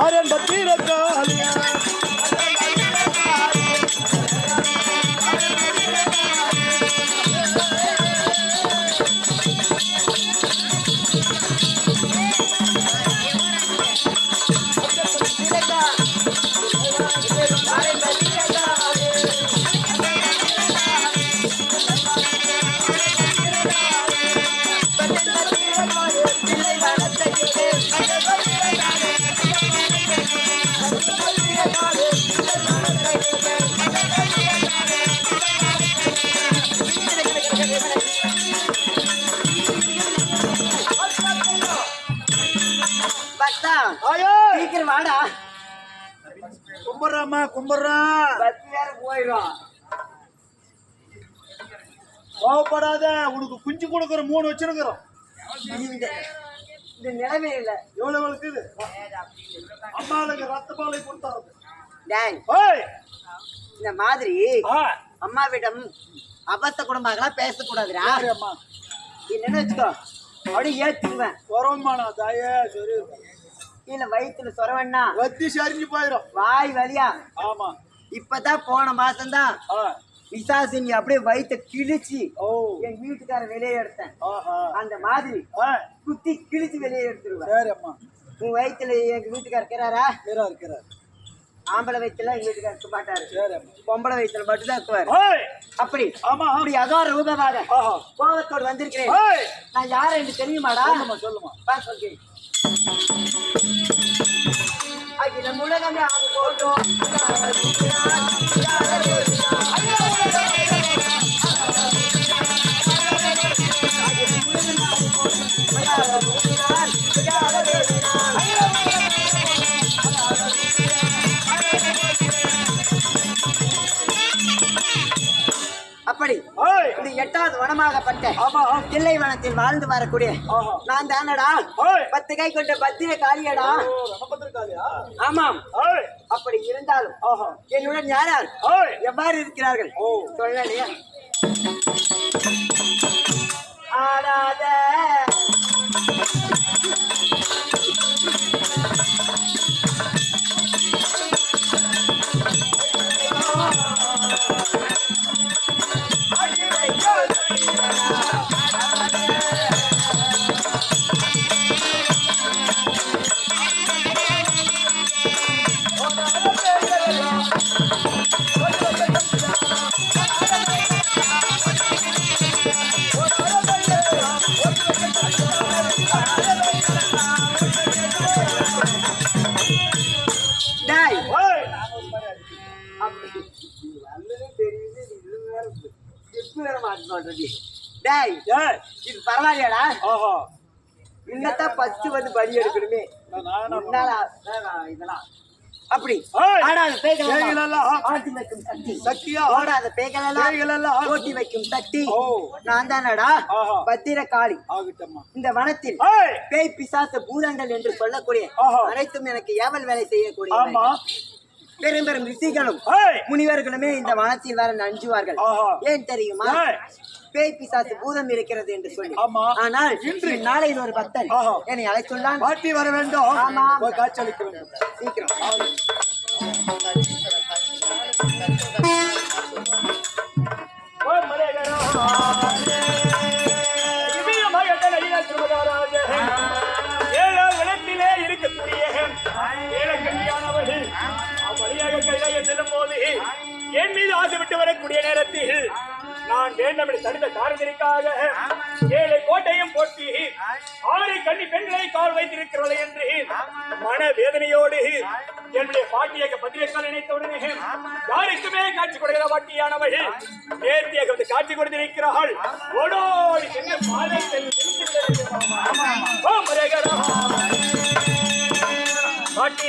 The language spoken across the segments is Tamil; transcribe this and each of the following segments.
ஆரன் பத்திரக்காளியா சீக்கிரம் வாடா. கும்பிட்றாமா கும்பிட்றா. பத்து நேரம் போயிடும். கோவப்படாத, உனக்கு குஞ்சு கொடுக்குற 3 வச்சிருக்கிறோம். இந்த நிலைமை இல்ல. எவ்வளவு வளர்க்குது அம்மாளுக்கு ரத்த பாலை கொடுத்தாரு. இந்த மாதிரி அம்மாவிடம் அபத்த குடும்பங்களாம் பேசக்கூடாதுடா. அம்மா இல்லைன்னு வச்சுக்கோ, அப்படியே ஏத்துக்குவேன். வரமானா தாயே சரி இல்ல வயிற்றுல சொரவண்ணா வத்தி சரிஞ்சு போயிடும் வாய் வலியா. ஆமா இப்பதான் போன மாசம்தான் விசாசினி அப்படியே வயிற்ற கிழிச்சு என் வீட்டுக்கார வெளியே எடுத்தேன். அந்த மாதிரி குத்தி கிழிச்சு வெளியே எடுத்துருவேன். சரி அம்மா. உன் வயிற்றுல எங்க வீட்டுக்கார இருக்கிறாரா? இருக்கிறார். ஆம்பளை வயிற்றுல எங்க வீட்டுக்கார இருக்க மாட்டாரு. சரி பொம்பளை வயிற்றுல மட்டும்தான் இருக்குவாரு. அப்படி அப்படி அகார ரூபமாக கோபத்தோடு வந்திருக்கிறேன். நான் யாரை என்று தெரியுமாடா? சொல்லுமா சொல்றேன். அகில உலகமே ஆக போட்டோம். அப்படி இது 8வது வனமாகப்பட்ட தில்லை வனத்தில் வாழ்ந்து வரக்கூடிய நான் தானடா 10 கை கொண்ட பத்திர காளியடா. ஆமாம். அப்படி இருந்தாலும் என்னுடன் யாரார் எவ்வாறு இருக்கிறார்கள் சொல்லலையா? ஆடாத இது பரவாயில்லையாடா? இன்னத்தான் ஃபர்ஸ்ட் வந்து பலி எடுக்கணுமே. இதெல்லாம் அப்படி ஆடாத பேய்கள் ஆட்டி வைக்கும் சக்தி, ஓடாத பேய்கள் ஓட்டி வைக்கும் சக்தி நான் தானடா பத்திர காளி. இந்த வனத்தில் பேய் பிசாச பூதங்கள் என்று சொல்லக்கூடிய அனைத்தும் எனக்கு ஏவல் வேலை செய்யக்கூடிய பெரும் பெரும் ரிஷிகளும் முனிவர்களுமே இந்த வனத்தில் வர நஞ்சுவார்கள். ஏன் தெரியுமா? பேய் பிசாசு பூதம் இருக்கிறது என்று சொல்லி. ஆனால் இன்று நாளையில் ஒரு பக்தன் என்னை அழைத்துள்ளான். பாட்டி வர வேண்டும். ஆமா, காட்சியளிக்க வேண்டும். சீக்கிரம். இருக்கக்கூடிய செல்லும் போது என் மீது ஆசைப்பட்டு வரக்கூடிய நேரத்தில் நான் வேண்டும் என்று தடுத்த காரணத்திற்காக 7 கோட்டையும் போட்டி 6 கன்னி பெண்களை கால் வைத்திருக்கிறது என்று மன வேதனையோடு என்னுடைய பாட்டியாக பத்திரிகைகள் நினைத்தவுடனே யாருக்குமே காட்சி கொடுக்கிற பாட்டியானவள் நேர்த்தியாக வந்து காட்சி கொடுத்திருக்கிறாள். ஓடோடி சென்று பாதை பாட்டி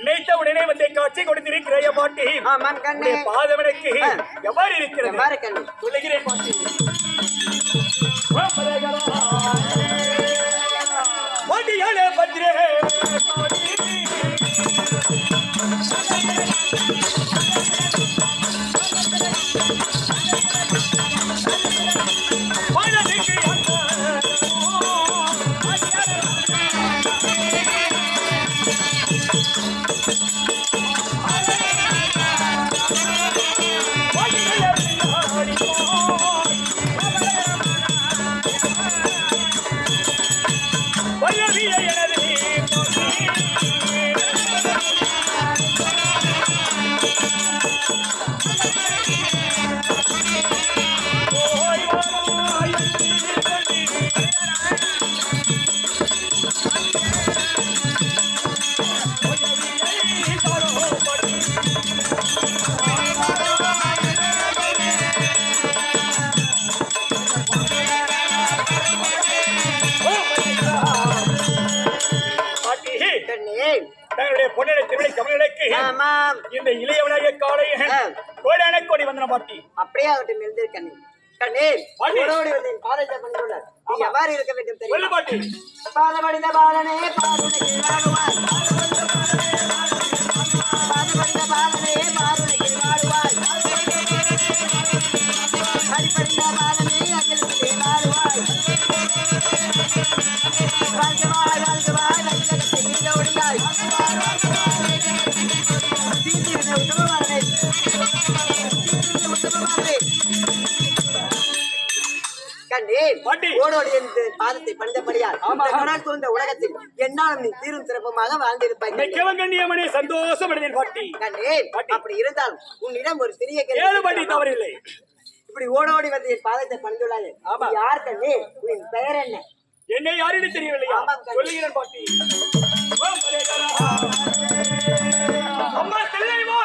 நினைத்த உடனே வந்து காட்சி கொடுத்திருக்கிற பாட்டி பாதவனுக்கு எவ்வாறு இருக்கிறது சொல்லுகிறேன் பாட்டி. பாட்டியாலே பத்திரே கண்ணே தங்களுடைய பொன்னிலை திருவிழை கமலுக்கு ஆமாம் இந்த இளையவனாகிய காலை கோடான கோடி வந்தன பாட்டி. அப்படியே அவர்கிட்ட எழுந்திரு கண்ணே. கண்ணே ஓடோடி வந்து என் பாதத்தை பணிந்துள்ளார். நீ எவ்வாறு இருக்க வேண்டும் சொல்லு தெரியும் பாட்டி. பாதபடிந்த பாலனே பாருனைக்கு வாழுவாய். பாதபடிந்த பாலனே பாருனைக்கு வாழுவாய். அடிபடிந்த பாலனே அகிலத்திலே வாழுவாய். வாழ்கவாய் வாழ்கவாய் வைத்தகத்தை நீங்க ஒழியாய். தீர்ந்திருந்த உத்தமமானே உத்தமமானே கண்ணே ஓடோடி என்று பாதத்தை பணிந்தபடியால் இந்த உலகத்தில் என்னாலும் நீ தீரும் சிறப்புமாக வாழ்ந்திருப்பாய் கண்ணியமணி சந்தோஷம் அடைந்தேன் பாட்டி. கண்ணே அப்படி இருந்தால் உன்னிடம் ஒரு சிறிய ஏழு பாட்டி தவறில்லை. இப்படி ஓடோடி வந்து என் பாதத்தை பணிந்துள்ளாயே யார் கண்ணே உன் பெயர் என்ன? என்னை யாருன்னு தெரியவில்லையா? சொல்லுகிறேன் பாட்டி. அம்மா தில்லைவா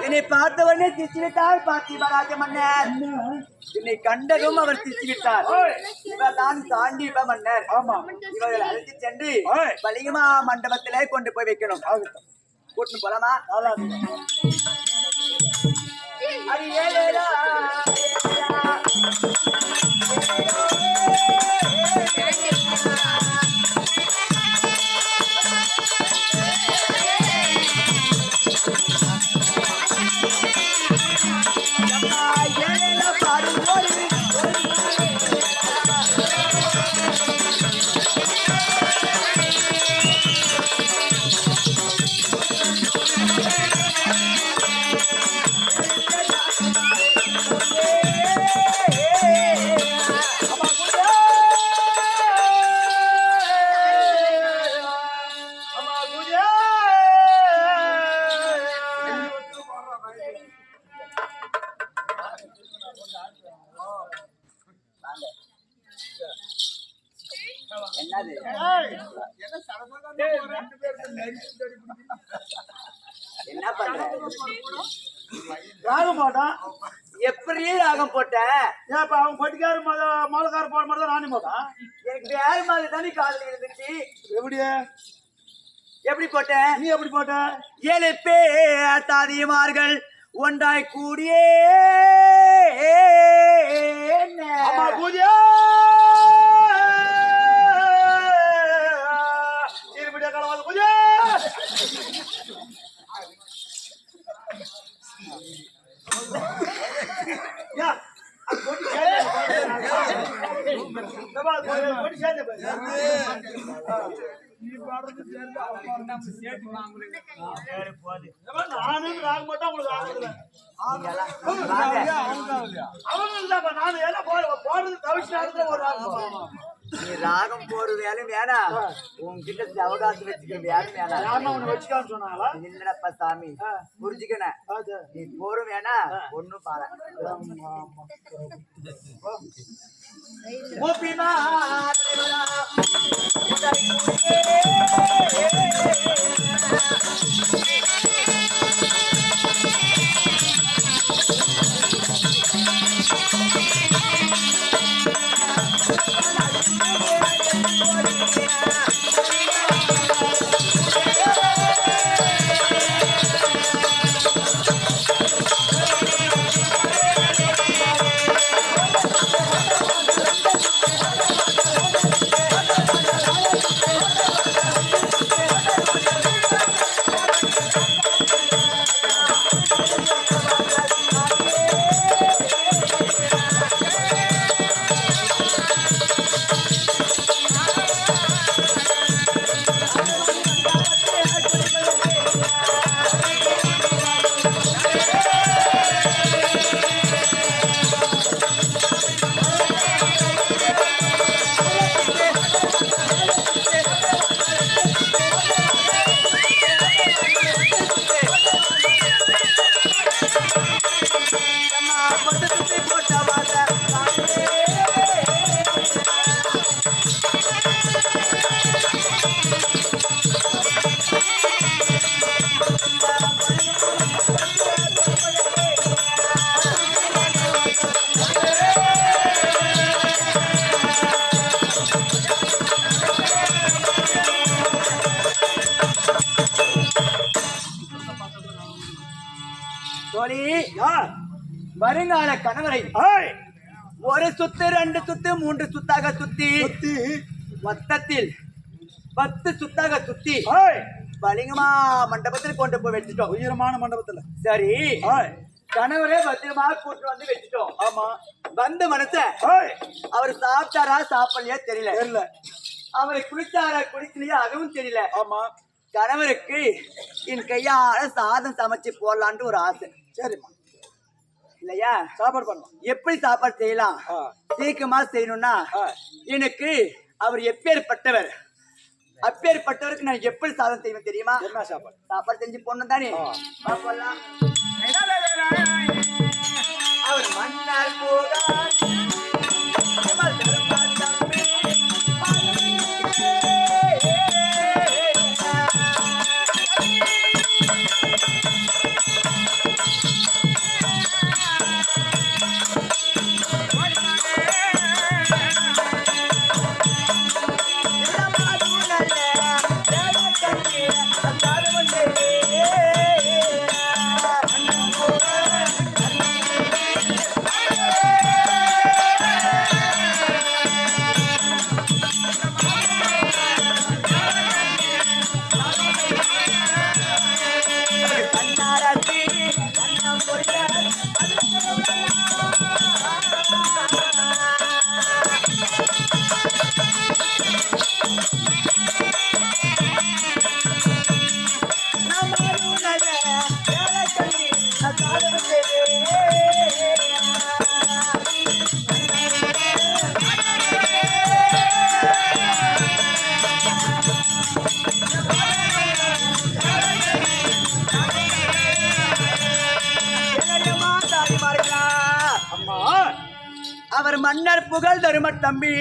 என்னை பார்த்தவனே திச்சுவிட்டார் பார்த்திபராஜ மன்னர். என்னை கண்டதும் அவர் திச்சுவிட்டார். இவர் தான் தாண்டிப மன்னர். இவர்கள் அழைத்து சென்று பலிகமா மண்டபத்திலே கொண்டு போய் வைக்கணும். கூட்டு போலாமா? அது ஏலேலா என்ன பண்ற? ராகம் போட்டான். எப்படி ராகம் போட்ட? ஏப்பா அவன் பட்டிக்காரு மொளகார போட மாதிரி தான் நானும் போட்டான். எனக்கு வேற மாதிரி தானே காதல் இருந்துச்சு. எப்படி போட்ட? நீ எப்படி போட்ட? 7 பேர் தாதிமார்கள் ஒன்றாய் கூடியே அம்மா பூஜை இருபடியா கலவாத பூஜை நானும் ராக மாட்டோம் உங்களுக்கு அவங்க நானும் எல்லாம் போடுறது தவிச்சு ஒரு ராகம். நீ ராகம் போறது வேலையும் வேணாம், உன்கிட்ட அவகாசம் வச்சுக்கிற வேலையும் வேணாம். வச்சுக்கான்னு சொன்னாங்களா? இல்லப்பா சாமி புரிஞ்சுக்கணும். நீ போரும் வேணா ஒண்ணும் பாரு. வருங்கால கணவரை ஏய், ஒரு சுத்து 2 சுத்து 3 சுத்தாக சுத்தி மொத்தத்தில் 10 சுத்தாக சுத்தி ஏய், பலிங்கமா மண்டபத்தில் கொண்டு போய் வச்சுட்டோம். உயரமான மண்டபத்துல. சரி, ஏய், கணவரே பத்திரமா கூட்டு வந்து வச்சுட்டோம். ஆமா. வந்த மனச ஏய், அவர் சாப்பிட்டாரா சாப்பிடலையா தெரியல. தெரியல. அவரை குளிச்சாரா குளிக்கலையா அதுவும் தெரியல. ஆமா. கணவருக்கு என் கையால சாதம் சமைச்சு போடலான்ட்டு ஒரு ஆசை. சரிம்மா, இல்லையா? சாப்பாடு பண்ணலாம். எப்படி சாப்பாடு செய்யலாம், ஆ, சீக்கிரமா செய்யணும்னா ஆ. எனக்கு அவர் எப்பேற்பட்டவர், அப்பேற்பட்டவருக்கு நான் எப்படி சாதம் செய்வேன் தெரியுமா? என்ன சாப்பாடு? சாப்பாடு செஞ்சு போடணும் தானே. ஆ. வா போடலாம். அவர் மன்னர் போகார் எமல் தருமார் தம்பி அவர் மன்னர் புகழ் தரும தம்பி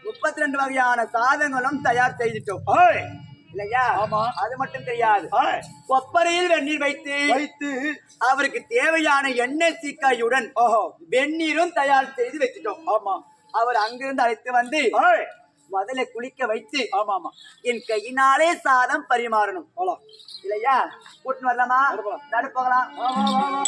32 வகையான சாதங்களும் தயார் செய்துட்டோம். ஏய், இல்லையா? ஆமா. அது மட்டும் தெரியாது, ஏய், கொப்பரையில் வெந்நீர் வைத்து அவருக்கு தேவையான எண்ணெய் சீக்காயுடன் ஓஹோ, வெந்நீரும் தயார் செய்து வச்சுட்டோம். ஆமா. அவர் அங்கிருந்து அழைத்து வந்து ஏய், முதல்ல குளிக்க வைத்து ஆமா ஆமா, என் கையினாலே சாதம் பரிமாறணும். போலாம். இல்லையா? கூட்டின்னு வரலாமா? வரலாம். நடு போகலாம். வா வா வா வா.